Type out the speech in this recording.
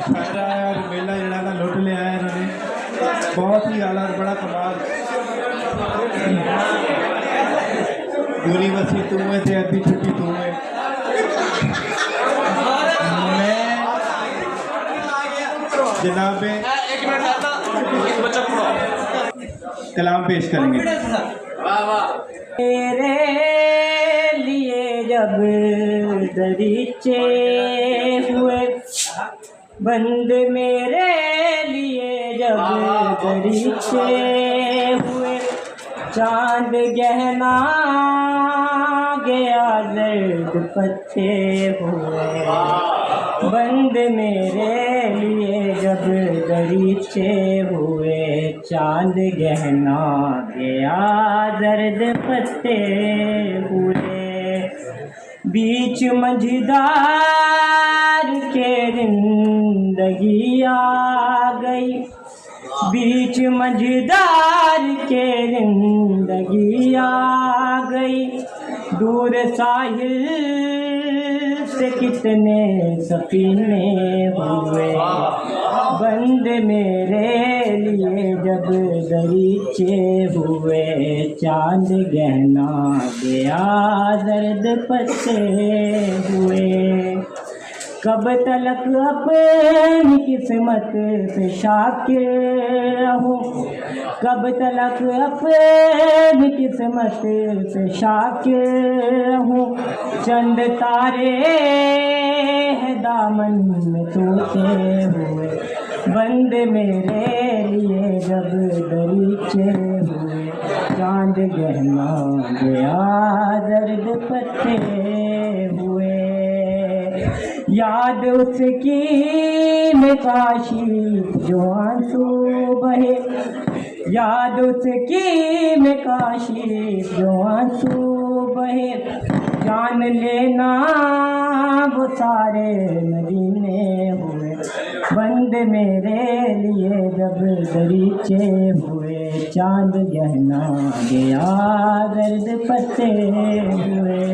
सारा यार मेला जड़ा ना लुट लिया है इन्होंने, बहुत ही आला और बड़ा कमाल। पूरी बसी तू है ते अद्धी छुट्टी तू है। मैं जनाबे कलाम पेश करेंगे। मेरे लिए जब दरीचे हुए, बंद मेरे लिए जब दरीचे हुए, चांद गहना गया जर्द पत्ते हुए, बंद मेरे लिए जब दरीचे हुए, चांद गहना गया जर्द पत्ते हुए, बीच मंझधार के जिंदगी आ गई, बीच मंझधार के जिंदगी आ गई, दूर साहिल से कितने सफीने हुए, बंद मेरे लिए जब दरीचे हुए, चांद गहना गया दर्द पत्ते हुए, कब तलक अपनी किस्मत पे शाकिर रहूं, कब तलक अपनी किस्मत पे शाकिर रहूं, चंद तारे हैं दामन में टूटे हुए, बंद मेरे लिए जब दरीचे हुए, चांद गहना गया दर्द पत्ते हुए, याद उसकी में काशी जो आंसू बहे, याद उसकी में काशी जो आंसू बहे, जान लेना वो सारे मदीने हुए, बंद मेरे लिए जब दरीचे हुए, चांद गहना गया दर्द पत्ते हुए।